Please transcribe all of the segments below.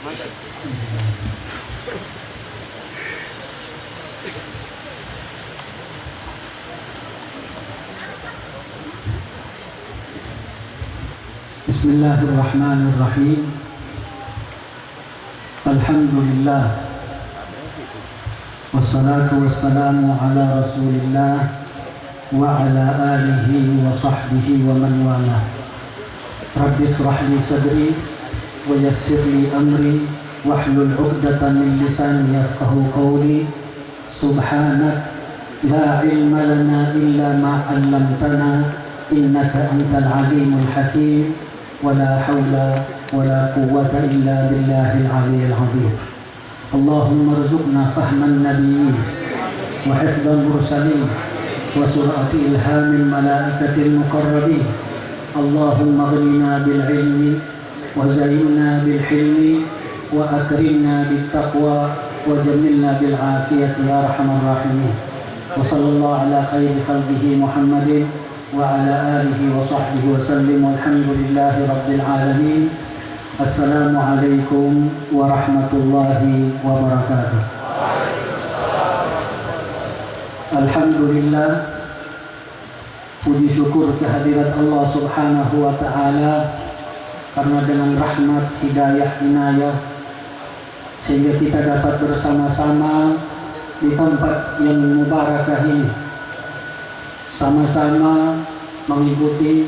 Bismillahirrahmanirrahim. Alhamdulillah. Wassalatu wassalamu ala Rasulillah wa ala alihi wa sahbihi wa man wala. Rabbi israh li sadri wa yassir li amri wahlul 'uqdatam min lisani yafqahu qawli. Subhanak la ilma lana illa ma 'allamtana innaka antal alimul hakim. ولا حول ولا قوة إلا بالله العلي العظيم. اللهم ارزقنا فهم النبيين وحفظ المرسلين وسرعة إلهام الملائكة المقربين. اللهم اغننا بالعلم وزينا بالحلم وأكرمنا بالتقوى وجملنا بالعافية يا أرحم الراحمين. وصلى الله على خير خلقه محمد وعلى آله وصحبه وسلم والحمد لله رب العالمين. السلام عليكم ورحمة الله وبركاته. Alhamdulillah, puji syukur kehadirat Allah Subhanahu wa Ta'ala, karena dengan rahmat, hidayah, inayah sehingga kita dapat bersama-sama di tempat yang mubarakah ini, sama-sama mengikuti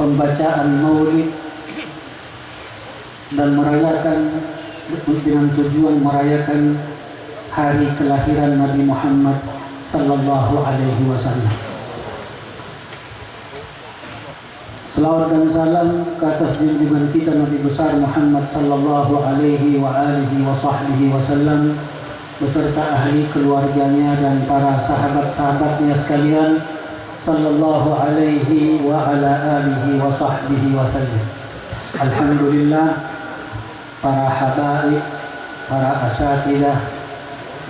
pembacaan maulid dan merayakan dengan tujuan merayakan hari kelahiran Nabi Muhammad sallallahu alaihi wasallam. Selawat dan salam ke atas junjungan kita Nabi besar Muhammad sallallahu alaihi wa alihi wa sahbihi wasallam beserta ahli keluarganya dan para sahabat-sahabatnya sekalian sallallahu alaihi wa ala alihi wa sahbihi wasallam. Alhamdulillah, para habaib, para asatidah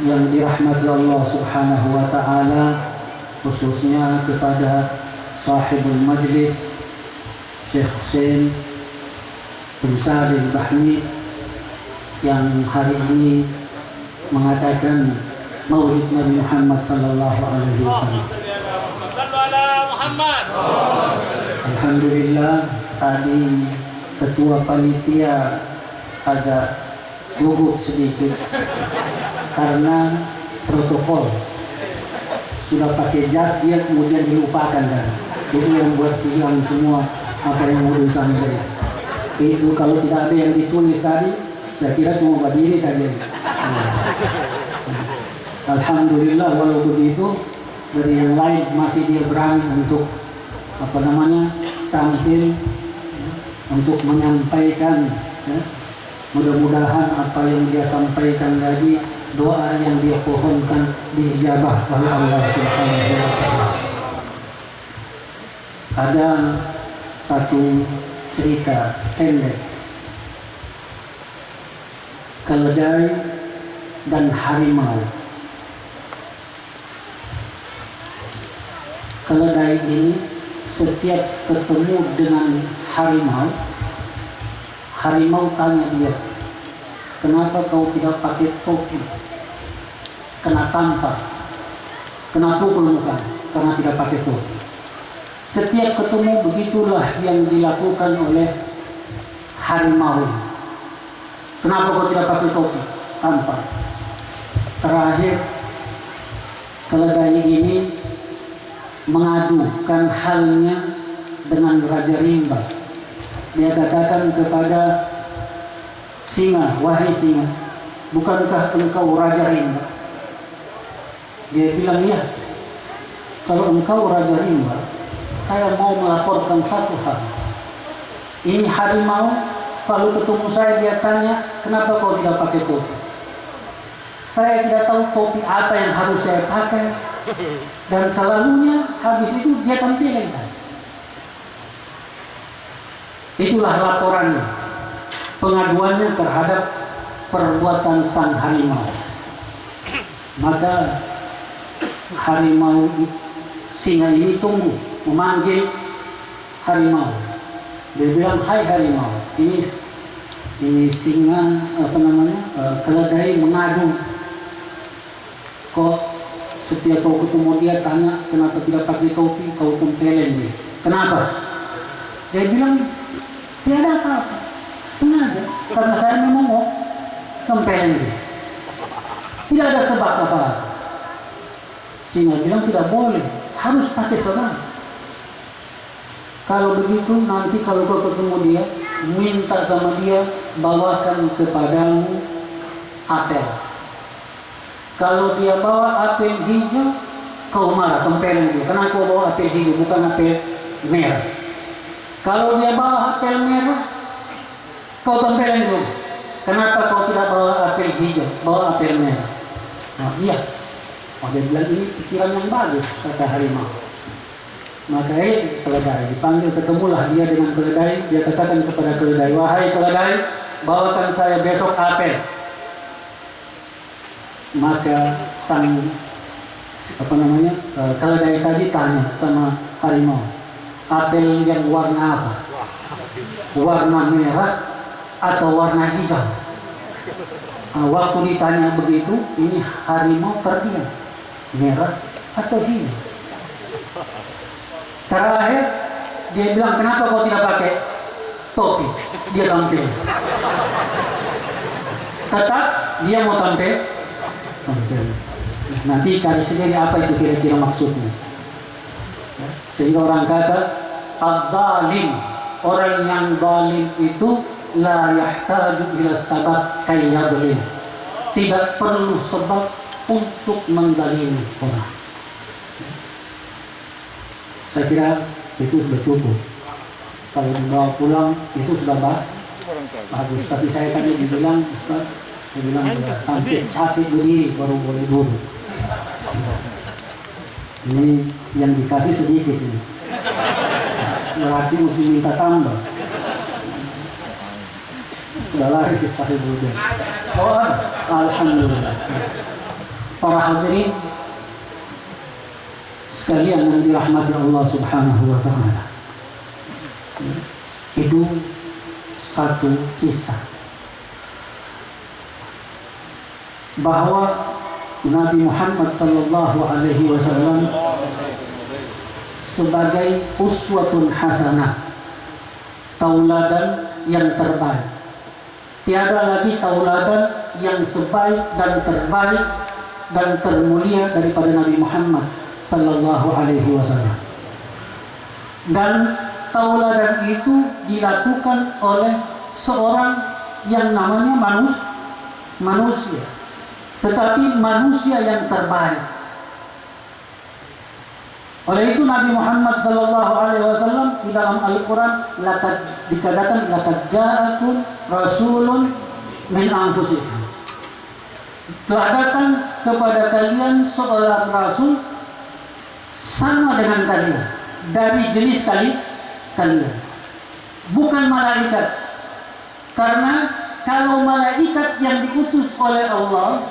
yang dirahmati Allah Subhanahu wa Ta'ala, khususnya kepada sahibul majlis Syekh Hussein bin Salim Bahmi yang hari ini mengadakan maulid Nabi Muhammad sallallahu alaihi wasallam. Alhamdulillah, tadi ketua panitia agak gugup sedikit karena protokol. Sudah pakai jas, dia kemudian dilupakan kan. Itu yang buat hilang semua apa yang mau disampaikan. Itu kalau tidak ada yang ditulis tadi, saya kira cuma berdiri saja. Alhamdulillah, walau begitu dari yang lain masih dia berani untuk tampil untuk menyampaikan, ya. Mudah-mudahan apa yang dia sampaikan tadi, doa yang dia pohonkan diijabah oleh Allah Subhanahu wa Ta'ala. Ada satu cerita pendek keledai dan harimau. Keledai ini setiap ketemu dengan harimau, harimau tanya dia, kenapa kau tidak pakai topi? Kena tampar, kena pukul muka karena tidak pakai topi. Setiap ketemu begitulah yang dilakukan oleh harimau. Kenapa kau tidak pakai topi? Tampar. Terakhir, keledai ini mengadukan halnya dengan Raja Rimba. Dia katakan kepada singa, wahai singa, bukankah engkau Raja Rimba? Dia bilang, ya, kalau engkau Raja Rimba, saya mau melaporkan satu hal. Ini harimau, kalau ketemu saya dia tanya, kenapa kau tidak pakai topi? Saya tidak tahu topi apa yang harus saya pakai. Dan selalunya habis itu dia tampilkan saya. Itulah laporannya, pengaduannya terhadap perbuatan sang harimau. Maka harimau singa ini tunggu memanggil harimau. Dia bilang, hai harimau, ini Ini singa keledai mengadu. Kok setiap kau ketemu dia tanya kenapa tidak pakai topi, kau tempelin dia. Kenapa? Dia bilang tiada apa-apa, sengaja karena saya memang mau tempelin dia. Tidak ada sebab apa-apa. Singa bilang tidak boleh, harus pakai sebab. Kalau begitu nanti kalau kau ketemu dia, minta sama dia bawakan kepadamu apel. Kalau dia bawa apel hijau, kau marah, tempelin dia. Kenapa kau bawa apel hijau, bukan apel merah? Kalau dia bawa apel merah, kau tempelin dia. Kenapa kau tidak bawa apel hijau, bawa apel merah? Nah, iya. Dia bilang ini pikiran yang bagus, kata harimau. Maka keledai dipanggil, ketemulah dia dengan keledai. Dia katakan kepada keledai, wahai keledai, bawakan saya besok apel. Maka sang keledai tadi tanya sama harimau, apel yang warna apa? Warna merah atau warna hijau? Waktu ditanya begitu, ini harimau terdiam, merah atau hijau? Terakhir dia bilang, kenapa kau tidak pakai topi? Dia tampil. Tetap dia mau tampil. Nanti cari sendiri apa itu kira-kira maksudnya. Sehingga orang kata ad-dhalim, orang yang zalim itu la yahtaju ila sabab kay yadlim. Tidak perlu sebab untuk menzalimi orang. Saya kira itu sudah cukup. Kalau dibawa pulang itu sudah bagus. Tapi saya tadi dibilang, Ustaz, saya bilang sampai capek berdiri baru boleh duduk. Ini yang dikasih sedikit ini. Berarti mesti minta tambah. Sudah lari ke sahih Buddha. Oh, alhamdulillah. Para hadirin sekalian yang dirahmati Allah Subhanahu wa Ta'ala, itu satu kisah bahwa Nabi Muhammad sallallahu alaihi wasallam sebagai uswatun hasanah, tauladan yang terbaik. Tiada lagi tauladan yang sebaik dan terbaik dan termulia daripada Nabi Muhammad sallallahu alaihi wasallam. Dan tauladan itu dilakukan oleh seorang yang namanya manusia, tetapi manusia yang terbaik. Oleh itu Nabi Muhammad sallallahu alaihi wasallam di dalam Al-Qur'an dikatakan laqad ja'akum rasulun min anfusikum. Telah datang kepada kalian seorang rasul sama dengan kalian, dari jenis kalian, bukan malaikat. Karena kalau malaikat yang diutus oleh Allah,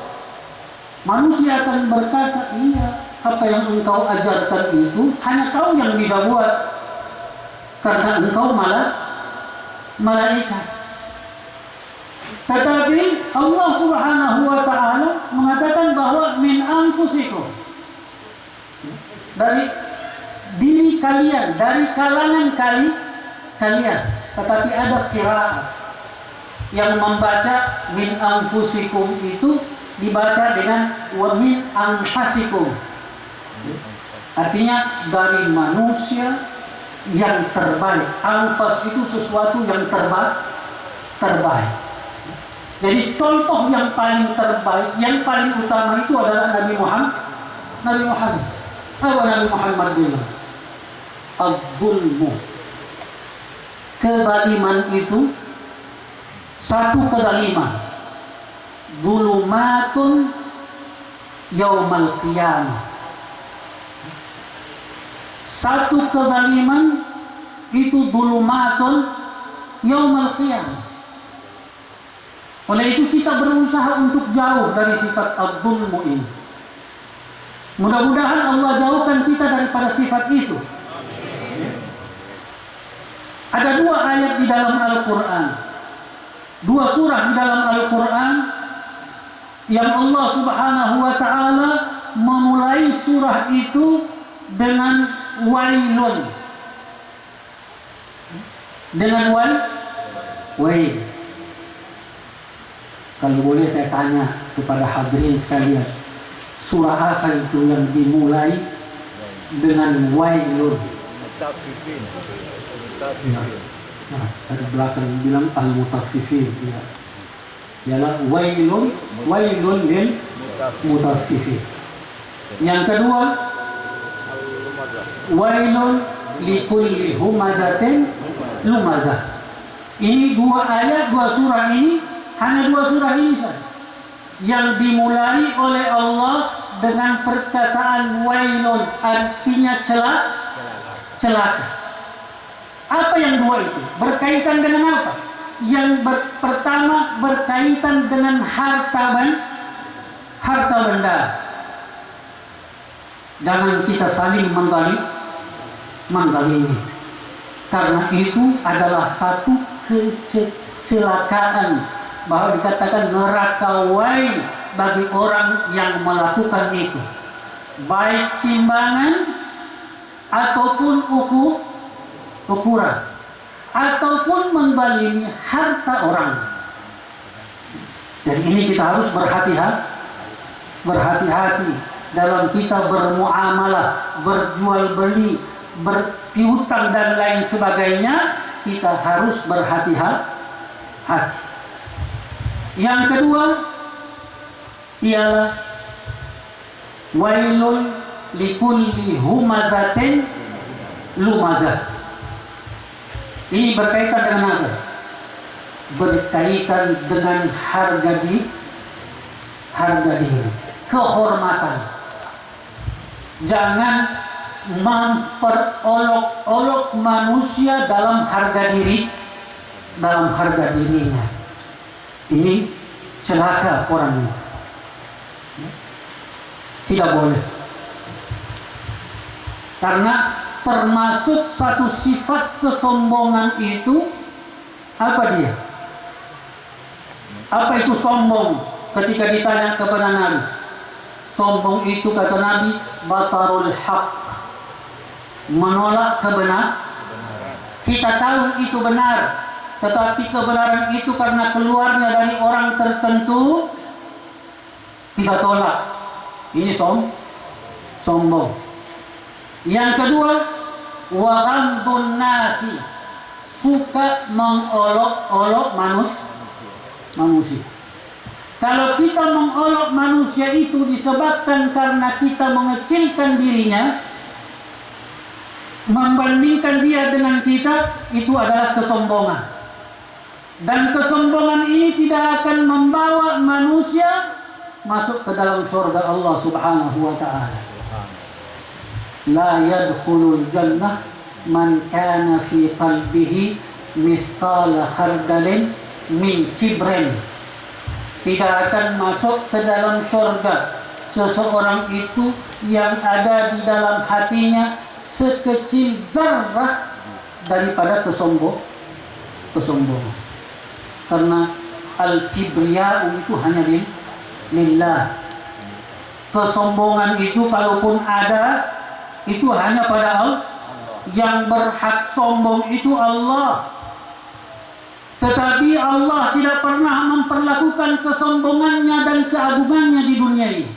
manusia akan berkata, iya, apa yang engkau ajarkan itu hanya kau yang bisa buat, karena engkau malaikat. Tetapi Allah Subhanahu wa Ta'ala mengatakan bahwa min anfusikum, dari diri kalian, dari kalangan kalian. Tetapi ada qiraat yang membaca min anfusikum itu dibaca dengan wa min anfasikum. Artinya dari manusia yang terbaik. Anfas itu sesuatu yang terbaik. Jadi contoh yang paling terbaik, yang paling utama itu adalah Nabi Muhammad. Apa Nabi Muhammad bilang? Al-zulmu, kezaliman itu satu kezaliman, zulumatun yaumal qiyamah. Satu kezaliman itu zulumatun yaumal qiyamah. Oleh itu kita berusaha untuk jauh dari sifat al-zulmu ini. Mudah-mudahan Allah jauhkan kita daripada sifat itu. Ada dua ayat di dalam Al-Quran Dua surah di dalam Al-Quran yang Allah Subhanahu wa ta'ala memulai surah itu dengan wailun. Dengan wail. Kalau boleh saya tanya kepada hadirin sekalian, surah apa itu yang dimulai dengan wailun? Nah, dari belakang bilang al-mutaffifin, ya. Ialah wailun lil mutaffifin. Yang kedua, wailun likulli humazatin lumazah. Ini dua ayat, dua surah ini, hanya dua surah ini saja yang dimulai oleh Allah dengan perkataan wailun, artinya celaka. Apa yang dua itu? Berkaitan dengan apa? Yang pertama berkaitan dengan harta benda. Jangan kita saling mendalimi. Karena itu adalah satu kecelakaan, bahwa dikatakan neraka wail bagi orang yang melakukan itu, baik timbangan ataupun ukuran ataupun mendalimi harta orang. Dan ini kita harus berhati-hati dalam kita bermuamalah, berjual beli, berpiutang dan lain sebagainya. Kita harus berhati-hati. Yang kedua ialah wailun likulli humazatin lumazah. Ini berkaitan dengan apa? Berkaitan dengan harga diri, kehormatan. Jangan memperolok-olok manusia dalam harga dirinya. Ini celaka orang itu. Tidak boleh. Karena termasuk satu sifat kesombongan itu, apa dia? Apa itu sombong? Ketika ditanya kepada Nabi, sombong itu kata Nabi, batarul haq, menolak kebenaran. Kita tahu itu benar, tetapi kebenaran itu karena keluarnya dari orang tertentu, kita tolak. Ini sombong. Yang kedua, wa ghamdun nasi, suka mengolok-olok manusia. Kalau kita mengolok manusia itu disebabkan karena kita mengecilkan dirinya, membandingkan dia dengan kita, itu adalah kesombongan. Dan kesombongan ini tidak akan membawa manusia masuk ke dalam surga Allah Subhanahu wa ta'ala. La yadkhulul jannah man kana fi qalbihi mithqala khardalin min kibrin. Tidak akan masuk ke dalam surga seseorang itu yang ada di dalam hatinya sekecil zarrah daripada kesombongan. Karena al-kibriya'u itu hanya lillah. Kesombongan itu kalaupun ada, itu hanya pada Allah. Yang berhak sombong itu Allah. Tetapi Allah tidak pernah memperlakukan kesombongannya dan keagungannya di dunia ini.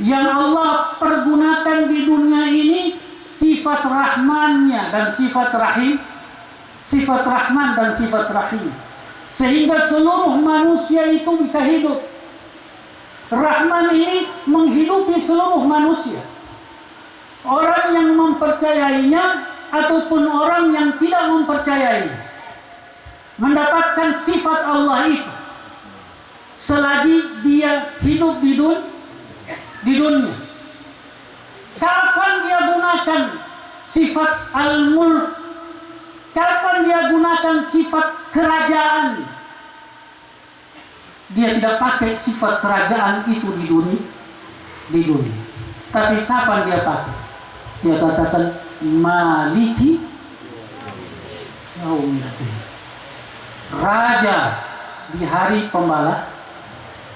Yang Allah pergunakan di dunia ini sifat rahmannya dan sifat rahim, sifat rahman dan sifat rahim, sehingga seluruh manusia itu bisa hidup. Rahman ini menghidupi seluruh manusia, orang yang mempercayainya ataupun orang yang tidak mempercayainya, mendapatkan sifat Allah itu selagi dia hidup di dunia. Kapan dia gunakan sifat al-mulk? Kapan dia gunakan sifat kerajaan? Dia tidak pakai sifat kerajaan itu di dunia. Tapi kapan dia pakai? Dia katakan maliki yaumiddin, raja di hari pembalas,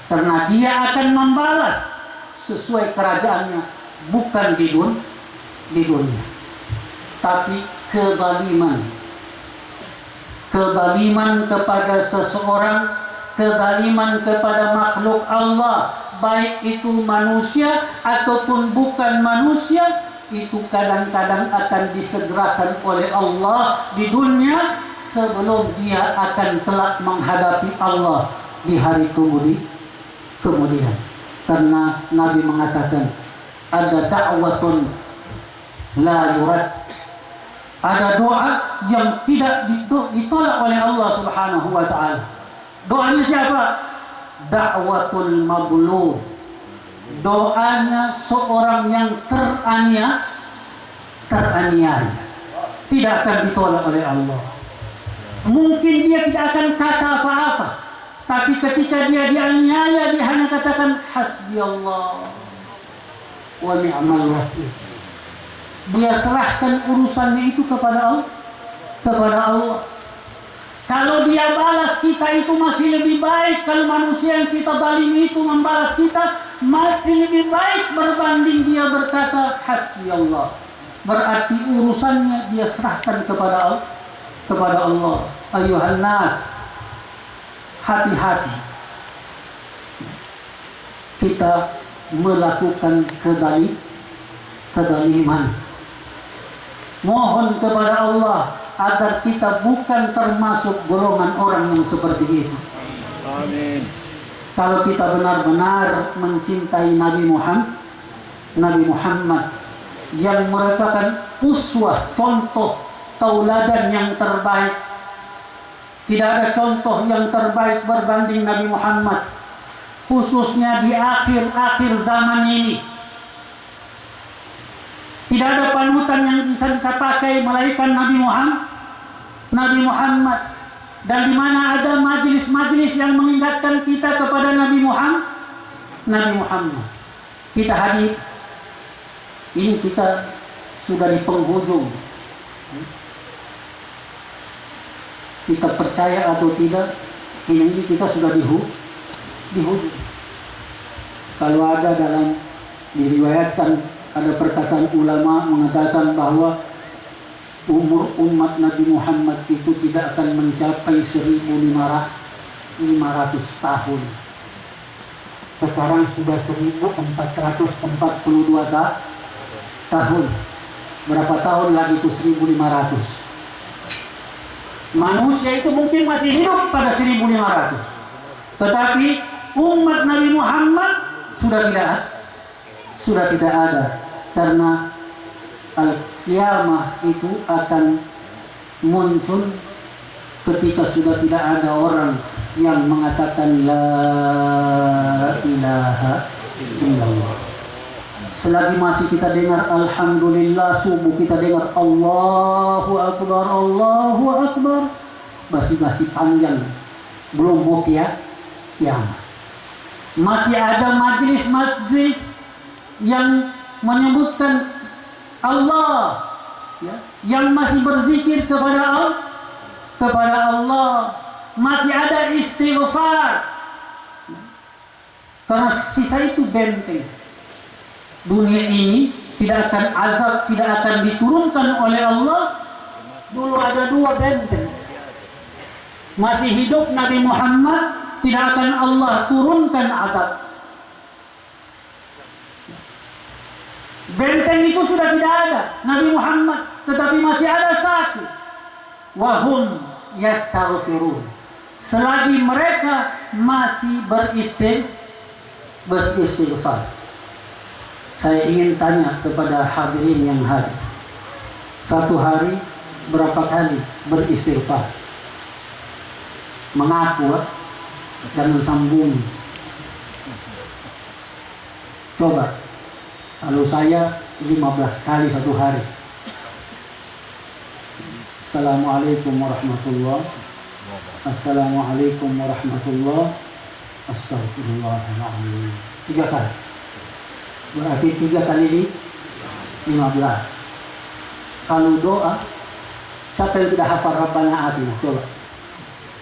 karena dia akan membalas sesuai kerajaannya, bukan di dunia, tapi kezaliman kepada seseorang, kezaliman kepada makhluk Allah, baik itu manusia ataupun bukan manusia, itu kadang-kadang akan disegerakan oleh Allah di dunia sebelum dia akan telak menghadapi Allah di hari kemudian. Karena Nabi mengatakan ada da'watun la yurad, ada doa yang tidak ditolak oleh Allah Subhanahu wa taala. Doanya siapa? Da'watul maglub, doanya seorang yang teraniaya, tidak akan ditolak oleh Allah. Mungkin dia tidak akan kata apa-apa, tapi ketika dia dianiaya, dia hanya katakan hasbi Allah wa ni'mal wakil. Dia serahkan urusannya itu kepada Allah. Kalau dia balas kita itu masih lebih baik. Kalau manusia yang kita zalimi itu membalas kita, masih lebih baik berbanding dia berkata hasbi Allah. Berarti urusannya dia serahkan kepada Allah. Ayuhan nas, hati-hati kita melakukan kezaliman. Mohon kepada Allah agar kita bukan termasuk golongan orang yang seperti itu. Amin. Kalau kita benar-benar mencintai Nabi Muhammad yang merupakan uswah, contoh tauladan yang terbaik. Tidak ada contoh yang terbaik berbanding Nabi Muhammad, khususnya di akhir-akhir zaman ini. Tidak ada panutan yang bisa pakai melainkan Nabi Muhammad. Dan di mana ada majelis-majelis yang mengingatkan kita kepada Nabi Muhammad, kita hadir. Ini kita sudah di penghujung. Kita percaya atau tidak, ini kita sudah di hujung. Kalau ada diriwayatkan, ada perkataan ulama mengatakan bahwa umur umat Nabi Muhammad itu tidak akan mencapai 1.500 tahun. Sekarang sudah 1.442 tahun. Berapa tahun lagi itu 1.500? Manusia itu mungkin masih hidup pada 1.500. Tetapi umat Nabi Muhammad sudah tidak ada. Karena al-qiyamah itu akan muncul ketika sudah tidak ada orang yang mengatakan la ilaha illallah. Selagi masih kita dengar alhamdulillah, subuh kita dengar Allahu Akbar, masih panjang, belum mau kiamat. Masih ada majlis-majlis yang menyebutkan Allah, ya, yang masih berzikir kepada Allah, masih ada istighfar. Karena sisa itu benteng. Dunia ini tidak akan azab, tidak akan diturunkan oleh Allah. Dulu ada 2 benteng. Masih hidup Nabi Muhammad, tidak akan Allah turunkan azab. Benteng itu sudah tidak ada Nabi Muhammad, tetapi masih ada satu. Wahum yastaghfirun. Selagi mereka masih beristighfar. Saya ingin tanya kepada hadirin yang hadir, satu hari berapa kali beristighfar? Mengaku, jangan sambung. Coba, kalau saya 15 kali satu hari. Assalamualaikum warahmatullahi wabarakatuh. Assalamualaikum warahmatullahi wabarakatuh. Astagfirullahaladzim. 3 kali. Berarti 3 kali di 15. Kalau doa, siapa yang tidak hafal Rabbana Atina? Coba.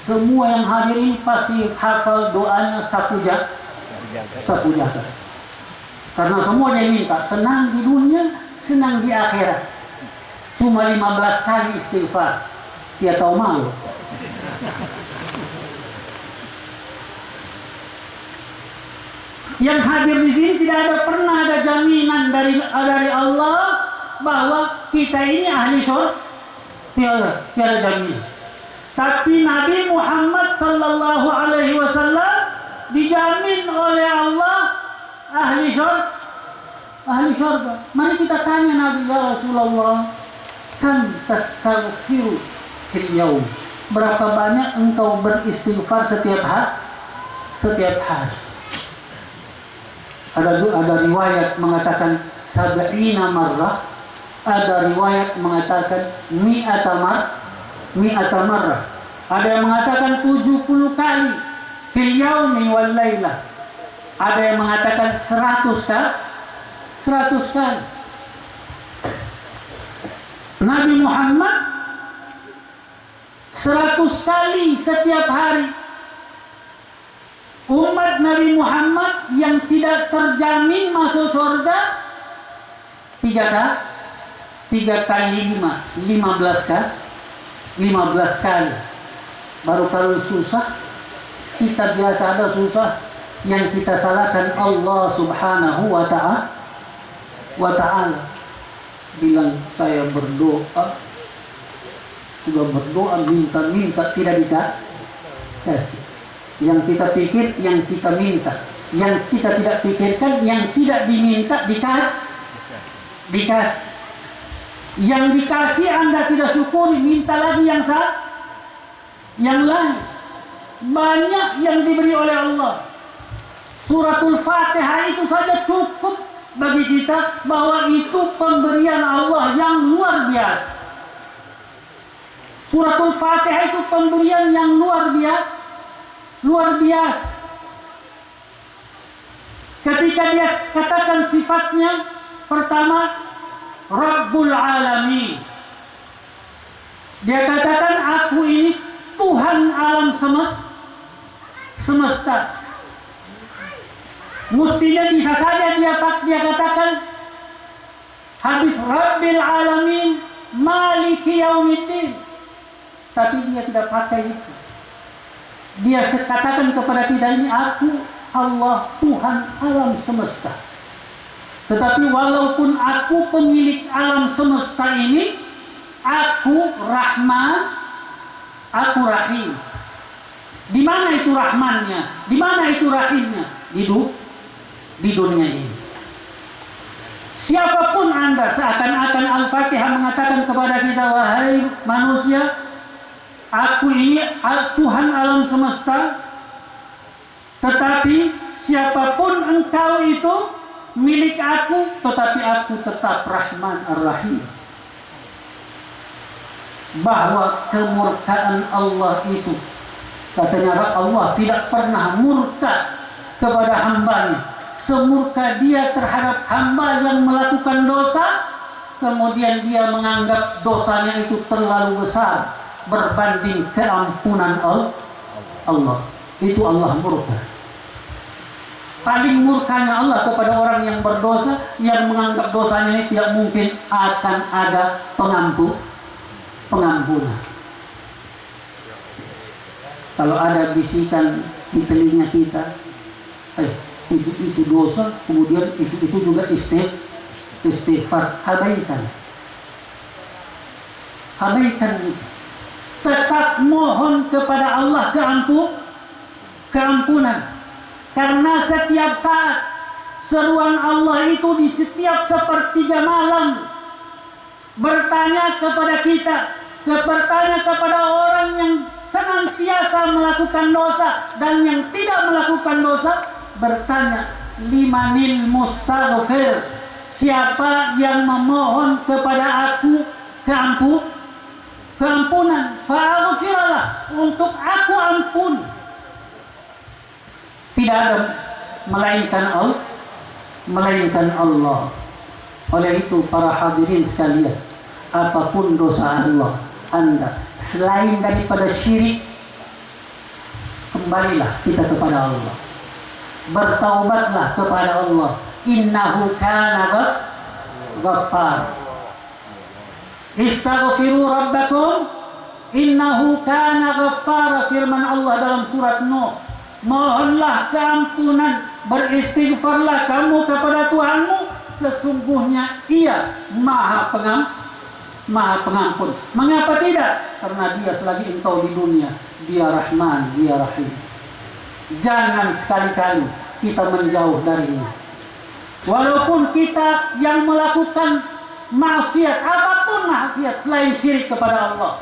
Semua yang hadir ini pasti hafal doanya sapu jagat. Karena semuanya minta senang di dunia, senang di akhirat. Cuma 15 kali istighfar. Dia tahu malu. Yang hadir di sini tidak pernah ada jaminan dari Allah bahwa kita ini ahli surga. Tiada jaminan. Tapi Nabi Muhammad sallallahu alaihi wasallam dijamin oleh Allah ahli surga. Ahli surga. Mari kita tanya Nabi, ya Rasulullah, kan tastaghfiru fil yaum. Berapa banyak engkau beristighfar setiap hari? Ada riwayat mengatakan 70 marrah, ada riwayat mengatakan mi'ata marrah. Ada yang mengatakan 70 kali fil yaumi wal lailah. Ada yang mengatakan 100 kali. Nabi Muhammad 100 kali setiap hari. Umat Nabi Muhammad yang tidak terjamin masuk surga 3 kali 5, 15 kali. Baru kalau susah, kita biasa ada susah, yang kita salahkan Allah subhanahu wa ta'ala. Bilang saya berdoa, sudah berdoa minta tidak dikasih. Yang kita pikir, yang kita minta. Yang kita tidak pikirkan, yang tidak diminta dikasih. Yang dikasih Anda tidak syukuri, minta lagi yang lain. Banyak yang diberi oleh Allah. Suratul Fatihah itu saja cukup bagi kita bahwa itu pemberian Allah yang luar biasa. Suratul Fatihah itu pemberian yang luar biasa. Ketika dia katakan sifatnya, pertama Rabbul Alamin. Dia katakan aku ini Tuhan alam semesta. Mestinya bisa saja dia katakan habis Rabbil Alamin Maliki Yaumiddin. Tapi dia tidak pakai itu. Dia katakan kepada kita ini aku Allah Tuhan alam semesta. Tetapi walaupun aku pemilik alam semesta ini, aku Rahman, aku Rahim. Di mana itu Rahmannya? Di mana itu Rahimnya? Di dunia ini. Siapapun Anda, seakan-akan Al-Fatihah mengatakan kepada kita, wahai manusia, aku ini Tuhan alam semesta. Tetapi siapapun engkau itu milik aku, tetapi aku tetap Rahman Ar-Rahim. Bahwa kemurkaan Allah itu, katanya Allah tidak pernah murka kepada hambanya. Semurka dia terhadap hamba yang melakukan dosa, kemudian dia menganggap dosanya itu terlalu besar berbanding keampunan Allah. Itu Allah murka. Paling murkanya Allah kepada orang yang berdosa, yang menganggap dosanya ini tidak mungkin akan ada pengampunan. Kalau ada bisikan di telinga kita, itu dosa, kemudian itu juga istighfar, abaikan itu. Tetap mohon kepada Allah keampunan. Karena setiap saat seruan Allah itu di setiap sepertiga malam bertanya kepada kita, bertanya kepada orang yang senantiasa melakukan dosa dan yang tidak melakukan dosa, bertanya, limanil mustaghfir, siapa yang memohon kepada aku keampunan, fa'aghfirlah, untuk aku ampun. Tidak ada melainkan Allah. Oleh itu para hadirin sekalian, apapun dosa Anda selain daripada syirik, kembalilah kita kepada Allah, bertaubatlah kepada Allah. Innahu kana ghaffar. Istaghfiru rabbakum innahu kana ghaffar, firman Allah dalam surat Nuh. Mohonlah keampunan, beristighfarlah kamu kepada Tuhanmu, sesungguhnya Ia Maha Pengampun. Mengapa tidak? Karena Dia selagi engkau di dunia, Dia Rahman, Dia Rahim. Jangan sekali-kali kita menjauh darinya. Walaupun kita yang melakukan maksiat, apapun maksiat selain syirik kepada Allah,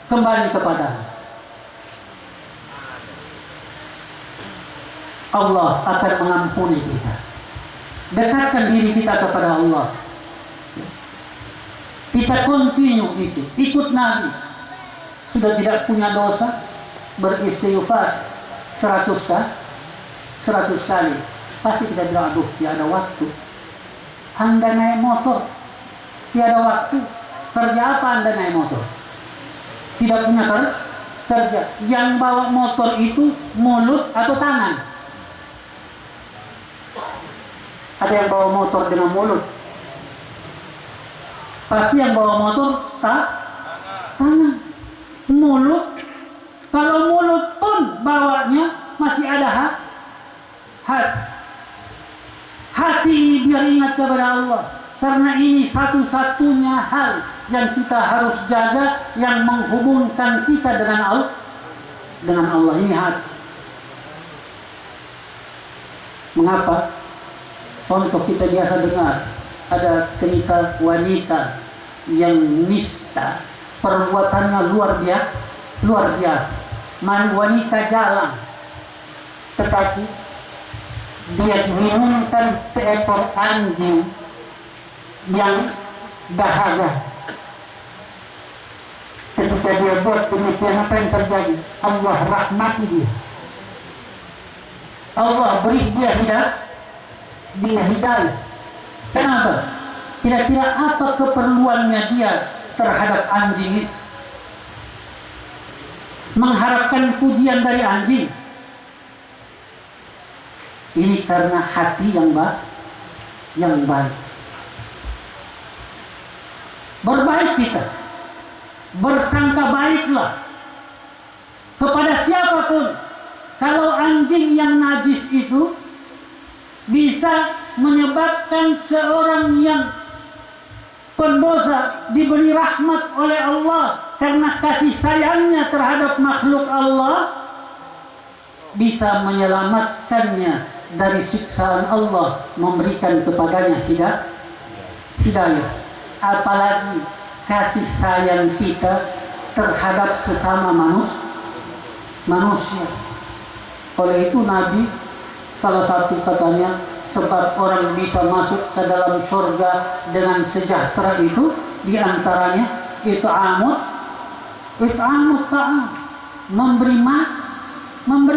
kembali kepada Allah akan mengampuni kita. Dekatkan diri kita kepada Allah. Kita continue itu, ikut Nabi. Sudah tidak punya dosa, beristighfar 100 kali. Pasti kita bilang, aduh, tiada waktu. Anda naik motor, tiada waktu. Kerja apa Anda naik motor? Tidak punya kerja. Yang bawa motor itu mulut atau tangan? Ada yang bawa motor dengan mulut. Pasti yang bawa motor tangan. Mulut. Kalau mulut pun bawanya masih ada hati. Hati ini biar ingat kepada Allah. Karena ini satu-satunya hal yang kita harus jaga, yang menghubungkan kita dengan Allah. Ini hati. Mengapa? Contoh kita biasa dengar, ada cerita wanita yang nista, perbuatannya luar biasa. Wanita jalan, tetapi dia minumkan seekor anjing yang dahaga. Ketika dia buat demikian, apa yang terjadi? Allah rahmati dia. Allah beri dia hidayah. Kenapa? Kira-kira apa keperluannya dia terhadap anjing itu? Mengharapkan pujian dari anjing. Ini karena hati yang baik. Berbaik kita, bersangka baiklah kepada siapapun. Kalau anjing yang najis itu bisa menyebabkan seorang yang pendosa diberi rahmat oleh Allah karena kasih sayangnya terhadap makhluk Allah, bisa menyelamatkannya dari siksaan Allah, memberikan kepadanya hidayah. Apalagi kasih sayang kita terhadap sesama manusia. Oleh itu Nabi salah satu katanya, sebab orang bisa masuk ke dalam surga dengan sejahtera itu diantaranya it'amut ta'am, memberi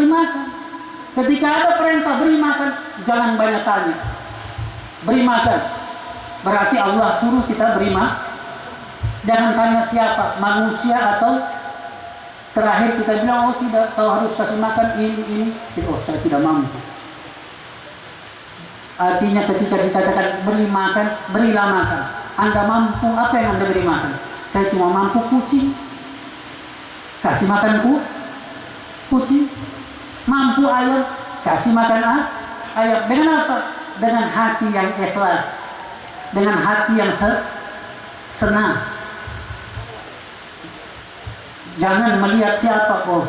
makan. Ketika ada perintah beri makan, jangan banyak tanya, beri makan. Berarti Allah suruh kita beri makan. Jangan tanya siapa, manusia atau terakhir kita bilang, oh tidak, kau harus kasih makan ini. Oh, saya tidak mampu. Artinya ketika dikatakan beri makan, berilah makan. Anda mampu, apa yang Anda beri makan? Saya cuma mampu kucing. Kasih makan kucing. Mampu ayam, kasih makan ayam. Dengan apa? Dengan hati yang ikhlas. Dengan hati yang senang. Jangan melihat siapa, oh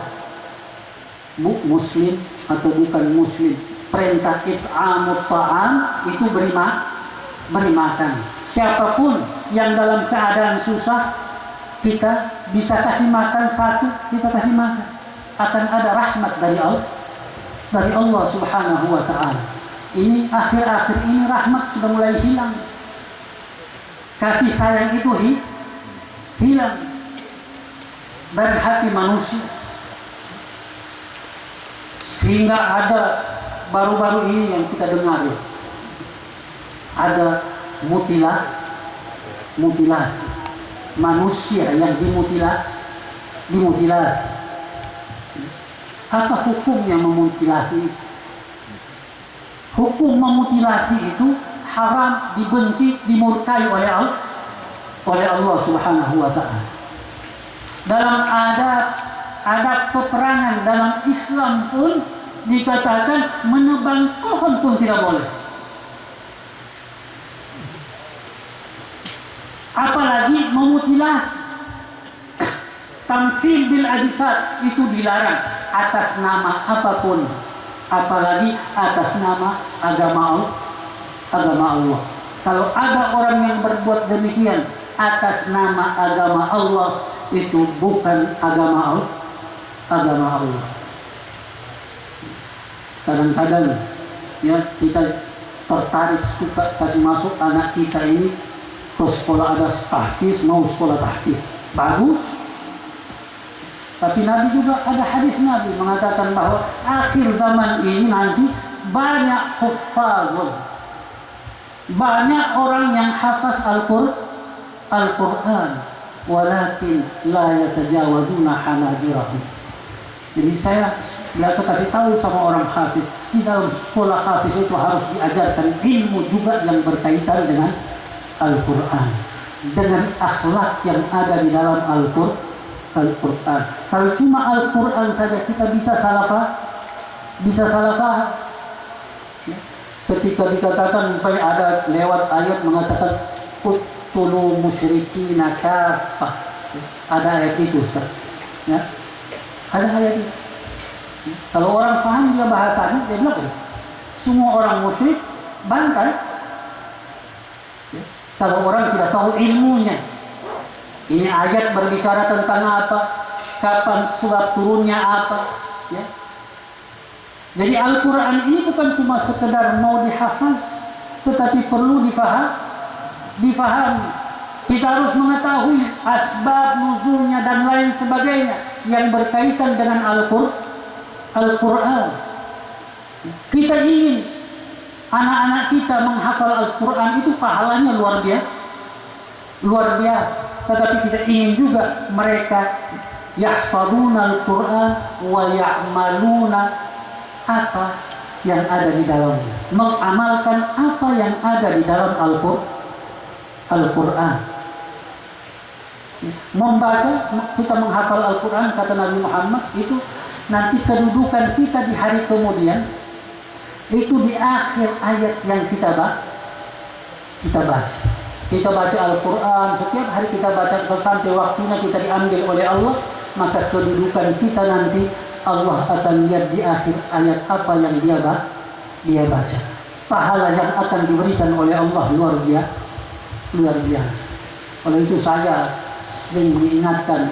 muslim atau bukan muslim. Perintah it'amut ta'am itu beri makan. Siapapun yang dalam keadaan susah, kita bisa kasih makan satu, kita kasih makan. Akan ada rahmat dari Allah Subhanahu wa ta'ala. Ini akhir-akhir ini rahmat sudah mulai hilang. Kasih sayang itu hilang dari hati manusia. Sehingga ada baru-baru ini yang kita dengar, ada mutilasi manusia yang dimutilasi. Apa hukumnya memutilasi? Hukum memutilasi itu haram, dibenci, dimurkai oleh Allah Subhanahu wa taala. Dalam adab peperangan dalam Islam pun dikatakan menebang pohon pun tidak boleh. Apalagi memutilasi. Tamsil bil ajsad itu dilarang atas nama apapun, apalagi atas nama agama Allah. Kalau ada orang yang berbuat demikian atas nama agama Allah, itu bukan agama Allah. Kadang-kadang ya kita tertarik suka kasih masuk anak kita ini ke sekolah ada tahfiz, mau sekolah tahfiz bagus. Tapi Nabi juga ada hadis Nabi mengatakan bahwa akhir zaman ini nanti banyak huffazun, banyak orang yang hafaz Al-Quran, walakin la yatajawazuna hanajirahum. Jadi saya biasa kasih tahu sama orang hafiz, di dalam sekolah hafiz itu harus diajarkan ilmu juga yang berkaitan dengan Al-Quran, dengan akhlak yang ada di dalam Al-Quran. Kalau cuma Al-Quran saja kita bisa salah faham. Ya. Ketika dikatakan ada lewat ayat mengatakan uttulu musyrikina kafah, ada ayat itu Ustaz. Ya. Ada ayat itu. Ya. Kalau orang faham dia bahasanya, dia bilang semua orang musyrik bangkai. Ya. Kalau orang tidak tahu ilmunya, ini ayat berbicara tentang apa, kapan surat turunnya apa, ya. Jadi Al-Quran ini bukan cuma sekedar mau dihafaz, tetapi perlu difahami. Kita harus mengetahui asbab nuzulnya dan lain sebagainya yang berkaitan dengan Al-Quran. Kita ingin anak-anak kita menghafal Al-Quran itu pahalanya luar biasa. Tetapi kita ingin juga mereka yahfaduna Al-Quran wa ya'maluna apa yang ada di dalamnya, mengamalkan apa yang ada di dalam Al-Quran. Membaca, kita menghafal Al-Quran, kata Nabi Muhammad, itu nanti kedudukan kita di hari kemudian itu di akhir ayat yang kita baca. Kita baca Al-Quran, setiap hari kita baca sampai waktunya kita diambil oleh Allah, maka kedudukan kita nanti Allah akan lihat di akhir ayat apa yang dia baca. Pahala yang akan diberikan oleh Allah luar biasa. Oleh itu saya sering mengingatkan,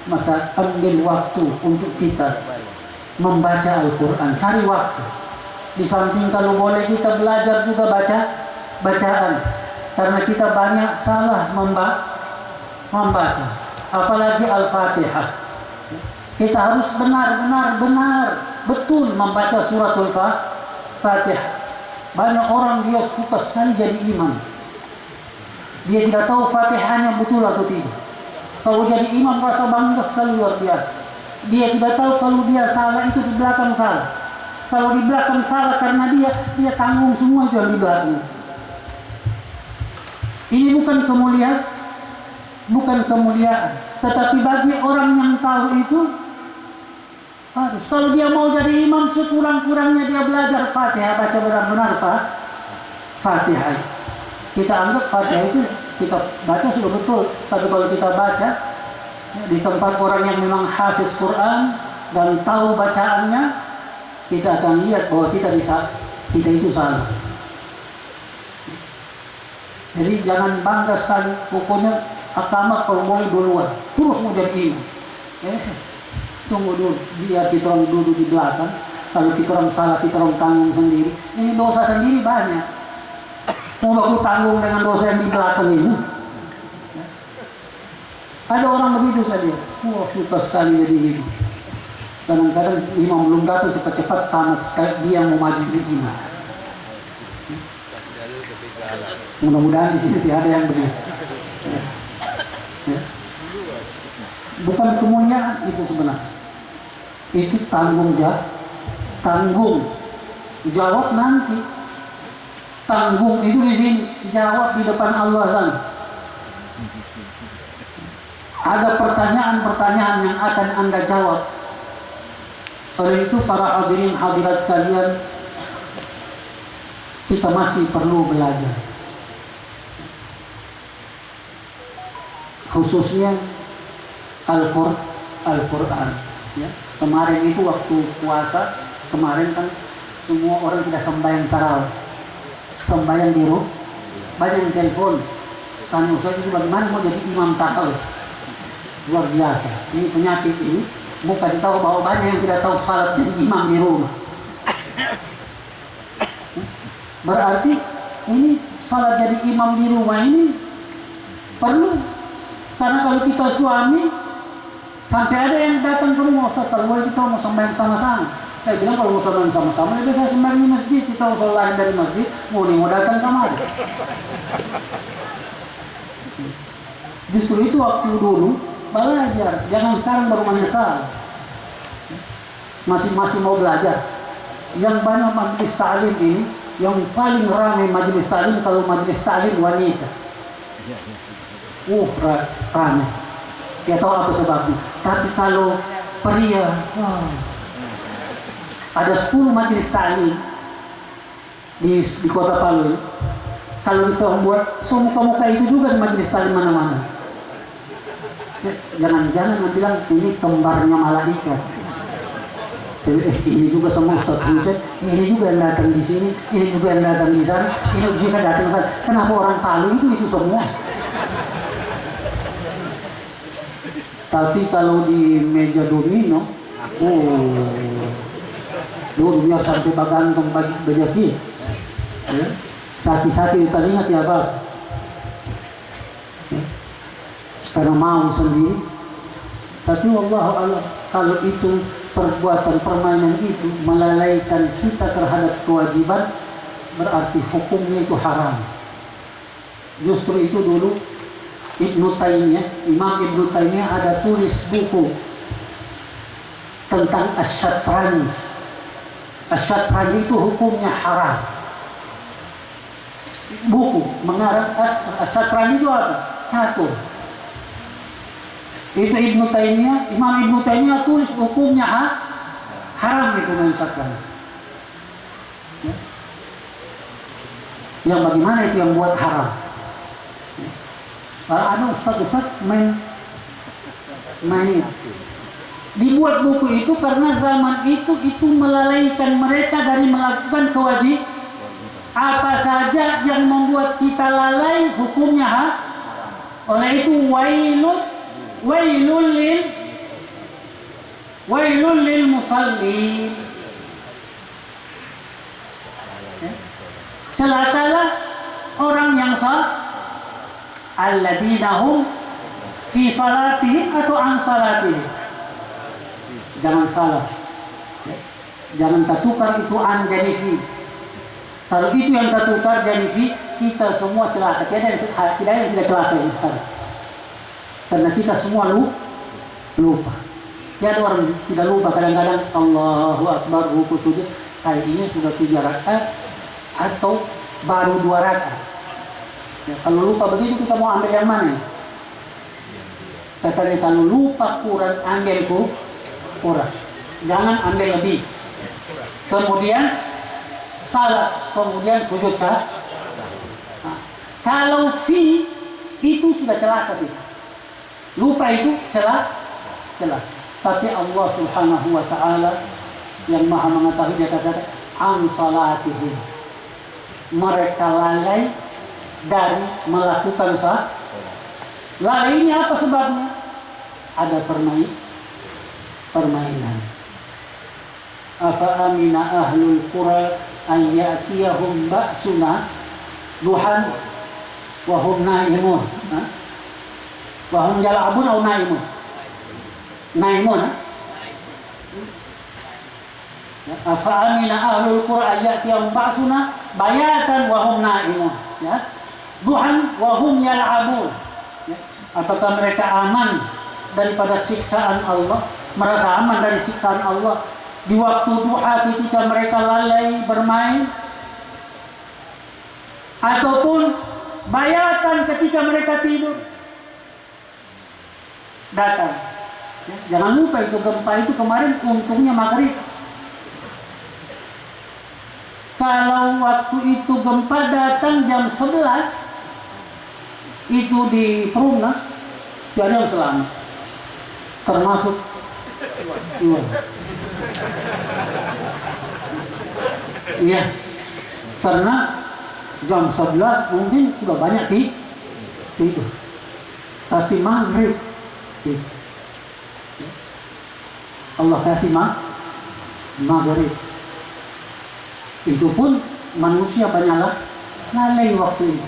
maka ambil waktu untuk kita membaca Al-Quran, cari waktu. Di samping kalau boleh kita belajar juga bacaan. Karena kita banyak salah membaca, apalagi Al-Fatihah. Kita harus benar betul membaca suratul Fatihah. Banyak orang dia suka sekali jadi imam, dia tidak tahu Fatihahnya betul atau tidak. Kalau jadi imam rasa bangga sekali luar biasa. Dia tidak tahu kalau dia salah itu di belakang salah. Kalau di belakang salah karena dia tanggung semua jual di belakang. Ini bukan kemuliaan, tetapi bagi orang yang tahu itu harus. Kalau dia mau jadi imam, sekurang-kurangnya dia belajar Fatihah, baca benar-benar Fatihah. Kita anggap Fatihah itu kita baca sudah betul, tapi kalau kita baca di tempat orang yang memang hafiz Quran dan tahu bacaannya, kita akan lihat bahwa kita itu salah. Jadi jangan bangga sekali, pokoknya agama kalau boleh duluan, terus mau jadi imam. Tunggu dulu, biar kita orang duduk di belakang. Kalau kita orang salah, kita orang tanggung sendiri. Ini dosa sendiri banyak. Mau aku tanggung dengan dosa yang di belakang ini. Ada orang begitu saja. Wah, suka sekali jadi imam. Kadang-kadang imam belum datang, cepat-cepat tamat sekali dia mau maju jadi imam. Mudah-mudahan di sini tidak ada yang begitu. Bukan kemuliaan itu sebenarnya. Itu tanggung jawab nanti. Tanggung itu di sini, jawab di depan Allah sana. Ada pertanyaan-pertanyaan yang akan Anda jawab. Oleh itu para hadirin hadirat sekalian, kita masih perlu belajar. Khususnya Al-Quran. Ya. Kemarin itu waktu puasa, kemarin kan semua orang tidak sembahyang tarawih, sembahyang di rumah, banyak yang telepon. Kan Ustaz itu bagaimana mau jadi imam tarawih? Luar biasa. Ini penyakit ini. Mau kasih tahu bahwa banyak yang tidak tahu salat jadi imam di rumah. Berarti ini salat jadi imam di rumah ini perlu. Karena kalau kita suami, sampai ada yang datang ke rumah, Ustaz, kalau kita mau sembahyang sama-sama. Saya bilang kalau mau sembahyang sama-sama, lebih saya sembahyang di masjid. Kita mau lari dari masjid, mau datang kemari. Justru itu waktu dulu belajar, jangan sekarang baru menyesal. Masih mau belajar. Yang banyak majelis ta'lim ini, yang paling ramai majelis ta'lim kalau majelis ta'lim wanita. Ramai. Dia tahu apa sebabnya. Tapi kalau pria, ada 10 majelis ta'lim di kota Palu. Kalau kita buat muka-muka itu juga di majelis ta'lim mana-mana. Jangan bilang ini kembarnya malaikat. Ini juga sama Ustaz Husain, ini juga yang datang di sini, ini juga yang datang di sana, ini juga datang di sana. Kenapa orang Palu itu semua? Tapi kalau di meja domino, biar sampai bagantung bagi ya. Sati-sati kita ingat ya Pak. Karena mau sendiri. Tapi wallahualam, kalau itu perbuatan permainan itu melalaikan kita terhadap kewajiban, berarti hukumnya itu haram. Justru itu dulu Imam Ibnu Taimiyah ada tulis buku tentang asyatranj. Asyatranj itu hukumnya haram. Buku mengarang asyatranj itu apa? Catur. Itu Ibnu Taimiyah, Imam Ibnu Taimiyah tulis hukumnya haram itu main syatranj. Ya. Yang bagaimana itu yang buat haram? Ada ustaz main dibuat buku itu karena zaman itu melalaikan mereka dari melakukan kewajiban. Apa saja yang membuat kita lalai hukumnya oleh itu wailul lil musallin. Celakalah orang yang alladzina hum fi salatihim atau an salatihim. Jangan salah. Jangan tertukar itu an jadi fi. Kalau itu yang tertukar jadi fi, kita semua celaka. Tidak yang tidak celaka ini sekarang. Karena kita semua lupa. Tiada orang tidak lupa. Kadang-kadang Allahu Akbar ruku sujud. Saya ini sudah 3 rakaat atau baru 2 rakaat. Ya, kalau lupa begitu kita mau ambil yang mana? Katanya kalau lupa kurang ambil kurang. Jangan ambil lebih. Kemudian salah, kemudian sujud sah. Nah, kalau fi itu sudah celaka kita. Lupa itu celaka. Tapi Allah Subhanahu wa taala yang Maha mengetahui, dia kata an salatihim. Mereka lalai dari melakukan sah. Lalai ini apa sebabnya? Ada permainan. Afa amina ahlul qura an ya'tiyahum ba'suna duhan wa hum naimun. Wa hum yal'abun aw naimun. Naimun. Afa amina ahlul qura an ya'tiyahum ba'suna bayatan wa hum naimun. Ya. Duhan wa hum yal'abun. Ya. Apakah mereka aman daripada siksaan Allah merasa aman dari siksaan Allah. Di waktu duha ketika mereka lalai bermain, ataupun bayatan ketika mereka tidur, datang. Ya, jangan lupa itu gempa itu kemarin untungnya maghrib. Kalau waktu itu gempa datang jam 11, itu di Perumnas, tidak ada yang selamat, termasuk Iwan. Iya, karena jam 11 mungkin sudah banyak tidur, tapi maghrib Allah kasih maghrib. Itu pun manusia banyaklah lalai waktu itu.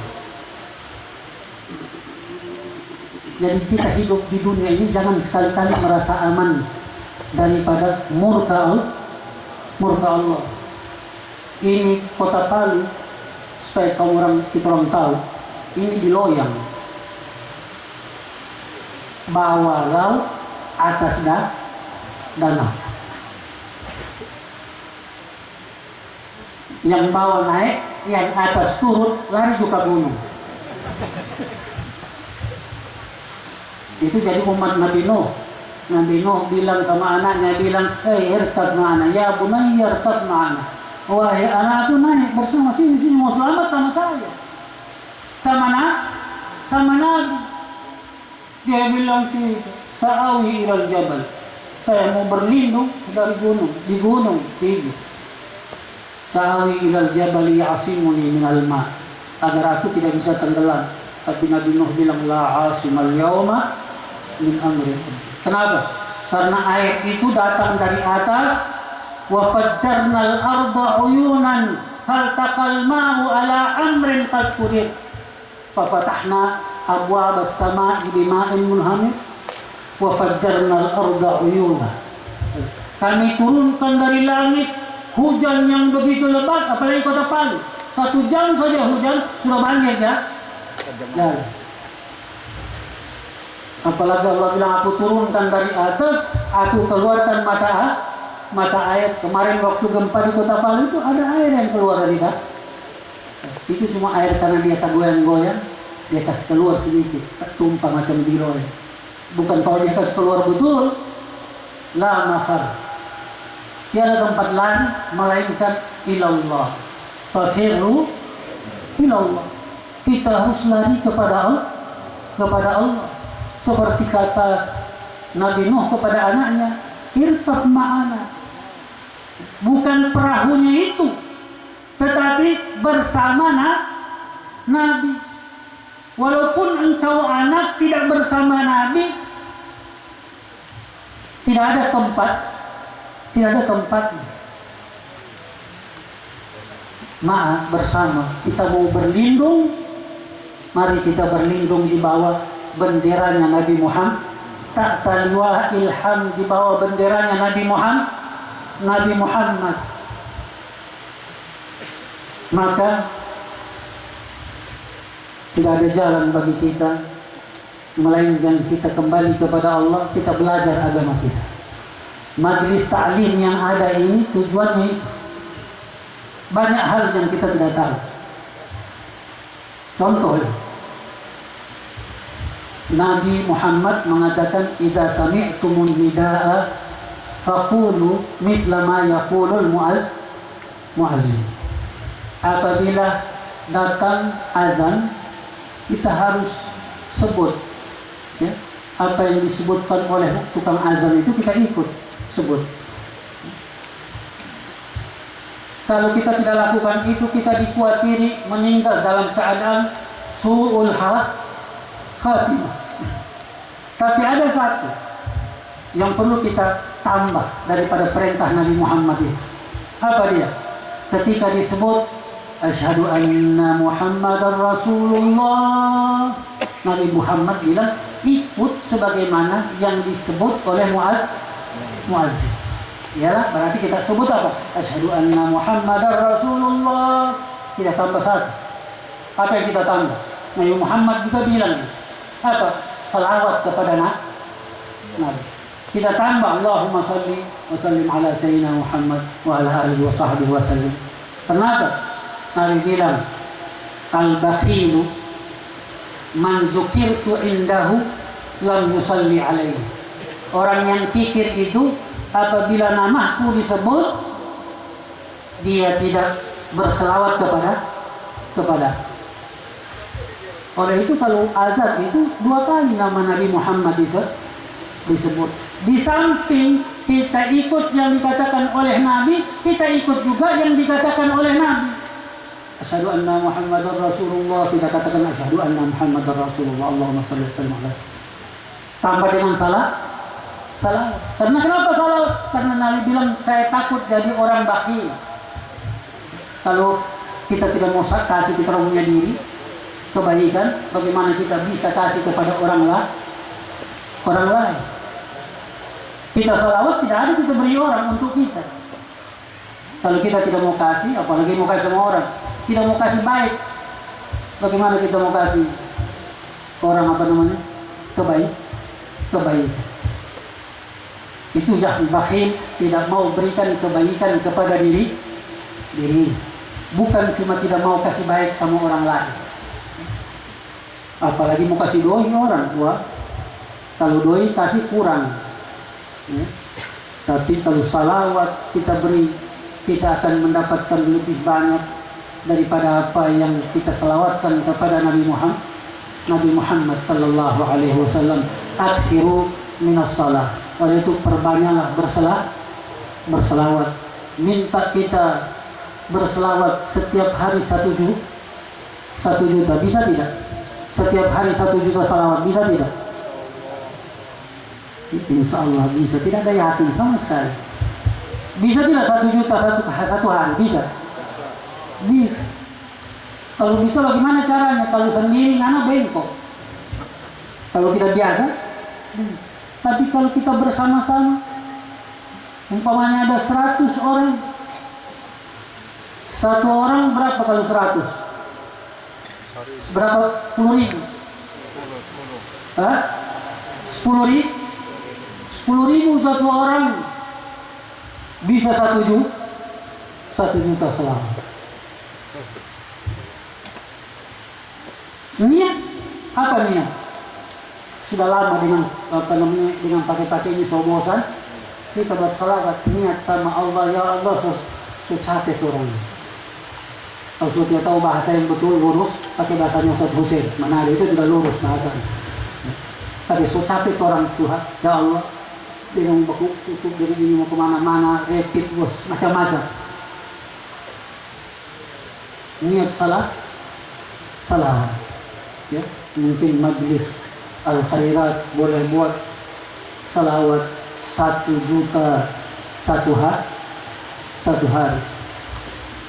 Jadi kita hidup di dunia ini jangan sekali-kali merasa aman daripada murka Allah. Ini kota Palu, supaya kita orang tahu, ini di loyang, bawah laut, atas danau. Yang bawah naik, yang atas turun, lari juga gunung. Itu jadi umat Nabi Nuh. Nabi Nuh bilang sama anaknya, irkab ma'ana, ya bunayya irkab ma'ana. Wahai anakku, naik bersama sini mau selamat sama saya. Sama Nabi. Dia bilang sa'awi ilal jabal. Saya mau berlindung dari gunung, di gunung tinggi. Sa'awi ilal jabal ya'asimuni minal ma', agar aku tidak bisa tenggelam. Tapi Nabi Nuh bilang la asimal yawma min amri. Kenapa? Karena air itu datang dari atas. Wa fajjarnal arda uyunan faltaqal ma'u ala amrin qad qudir. Fa fatahna abwaabas samaa'i bima'in munhamir wa fajjarnal arda uyunan. Kami turunkan dari langit hujan yang begitu lebat, apalagi kota Palu. 1 jam saja hujan sudah banjir ya. Apalagi Allah bilang aku turunkan dari atas, aku keluarkan mata air. Kemarin waktu gempa di kota Palu itu ada air yang keluar dari atas. Itu cuma air karena dia tak goyang-goyang, dia kasih keluar sedikit, tumpah macam biroy. Bukan kalau dia kasih keluar betul, la mafar. Tiada tempat lain melainkan ilallah. Fafirru ilallah. Kita harus lari kepada Allah. Seperti kata Nabi Nuh kepada anaknya, irkab ma'ana. Bukan perahunya itu, tetapi bersama Nabi. Walaupun engkau anak tidak bersama Nabi, tidak ada tempatnya. Maaf bersama. Kita mau berlindung, mari kita berlindung di bawah benderanya Nabi Muhammad. Ta'ta liwa ilham, di bawah benderanya Nabi Muhammad. Maka tidak ada jalan bagi kita melainkan kita kembali kepada Allah, kita belajar agama kita. Majlis ta'lim yang ada ini tujuannya itu. Banyak hal yang kita tidak tahu. Contoh, Nabi Muhammad mengatakan, idza sami'tumun nidaa faqulu mithla ma yaqulul muazzin. Apabila datang azan, kita harus sebut, ya, apa yang disebutkan oleh tukang azan itu kita ikut sebut. Kalau kita tidak lakukan itu, kita dikhawatir meninggal dalam keadaan su'ul khatimah. Tapi ada satu yang perlu kita tambah daripada perintah Nabi Muhammad itu. Apa dia? Ketika disebut asyhadu anna Muhammadar Rasulullah, Nabi Muhammad bilang ikut sebagaimana yang disebut oleh muazzin. Iyalah, berarti kita sebut apa? Asyhadu anna Muhammadar Rasulullah. Kita tambah satu. Apa yang kita tambah? Nabi Muhammad juga bilang apa? Salawat kepada Nabi. kita tambah Allahumma salli wa sallim ala sayyidina Muhammad wa ala alihi wa sahbihi wa sallim. Kenapa? Nabi bilang, al-bakhilu man zukirtu indahu lam yusalli alaihi. Orang yang kikir itu apabila namaku disebut, dia tidak berselawat kepada. Oleh itu kalau azan itu 2 kali nama Nabi Muhammad disebut. Di samping kita ikut yang dikatakan oleh Nabi, kita ikut juga yang dikatakan oleh Nabi. Asyhadu anna Muhammadar Rasulullah, kita katakan asyhadu anna Muhammadar Rasulullah. Allahumma shalli wa sallim alaihi. Tambah dengan salah. Karena kenapa salah? Karena Nabi bilang saya takut jadi orang bakhil. Kalau kita tidak mau kasih, kita punya diri kebaikan, bagaimana kita bisa kasih kepada orang lain? Kita salawat tidak ada kita beri orang untuk kita. Kalau kita tidak mau kasih, apalagi mau kasih sama orang, tidak mau kasih baik, bagaimana kita mau kasih orang kebaikan? Itu yang bakhil, tidak mau berikan kebaikan kepada diri. Bukan cuma tidak mau kasih baik sama orang lain, apalagi mau kasih doi orang. Wah, kalau doi kasih kurang. Tapi kalau salawat kita beri, kita akan mendapatkan lebih banyak daripada apa yang kita salawatkan kepada Nabi Muhammad sallallahu alaihi wasallam. Akthiru minas salah. Oleh itu perbanyaklah berselawat. Minta kita berselawat setiap hari 1 juta. Bisa tidak? Setiap hari 1 juta salawat, bisa tidak? Insya Allah bisa. Tidak ada yakin sama sekali. Bisa tidak 1 juta satu hari? Bisa. Kalau bisa bagaimana caranya? Kalau sendiri ngana bengkok. Kalau tidak biasa. Tapi kalau kita bersama-sama, umpamanya ada 100 orang, satu orang berapa kalau 100? Berapa? 10.000? 10.000? 10.000 satu orang bisa 1 juta selama. Niat apa niat? Sudah lama dengan pakai ini sobosan kita bersalawat, niat sama Allah, ya Allah capek orang. Kalau sudah tahu bahasa yang betul lurus, pakai bahasanya Ustaz Hussein Manado itu sudah lurus bahasanya. Tapi capek orang Tuhan, ya Allah, dengan baku tutup dari ini mau kemana-mana, repeat bos, macam-macam. Niat salah, ya. Mungkin majlis al-khairat boleh buat salawat 1 juta satu hari.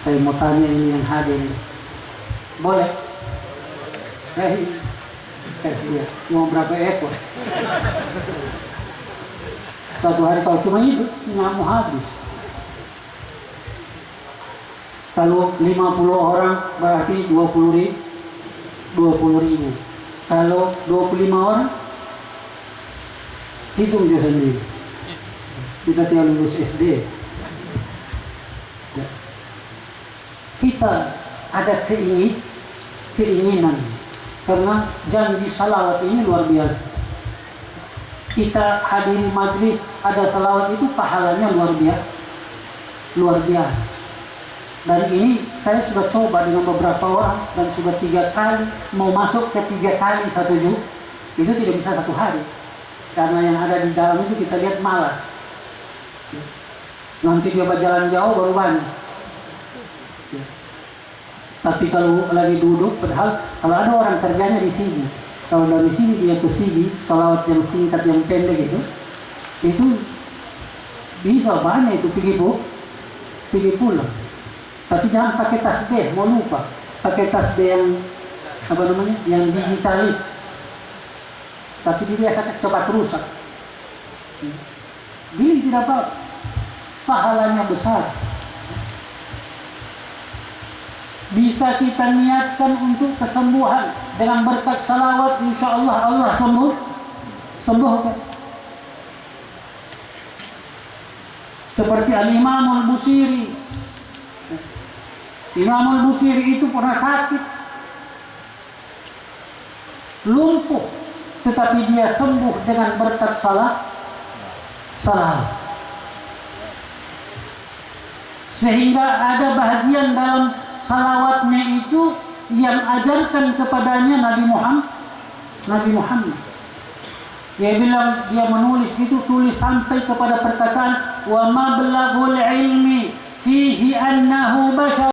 Saya mau tanya ini yang hadir, boleh? Kasih ya, cuma berapa ekor? Satu hari kalau cuma itu nggak mau habis. Kalau 50 orang berarti 20.000. Kalau 25 orang, hitung dia sendiri. Kita tinggal lulus SD. Ya. Kita ada keinginan karena janji salawat ini luar biasa. Kita hadiri majlis ada salawat itu pahalanya luar biasa. Dan ini saya sudah coba dengan beberapa orang dan sudah 3 kali, mau masuk ke 3 kali 1 juta. Itu tidak bisa 1 hari karena yang ada di dalam itu kita lihat malas. Nanti dia berjalan jauh baru banyak. Tapi kalau lagi duduk, padahal kalau ada orang kerjanya di sini, kalau dari sini dia ke sini, salawat yang singkat yang pendek itu bisa banyak itu pergi pulang. Tapi jangan pakai tasbih, mau lupa. Pakai tasbih yang digital. Tapi dia biasa cepat rusak. Ini tidak apa, pahalanya besar. Bisa kita niatkan untuk kesembuhan dengan berkat salawat, insya Allah Allah sembuhkan. Seperti Al-Imam Al-Busiri. Imam Al-Busiri itu pernah sakit, lumpuh, tetapi dia sembuh dengan berkat salah. Sehingga ada bahagian dalam salawatnya itu yang ajarkan kepadanya Nabi Muhammad. Dia bilang, dia menulis itu, tulis sampai kepada perkataan wa mablaghul ilmi fihi annahu bashar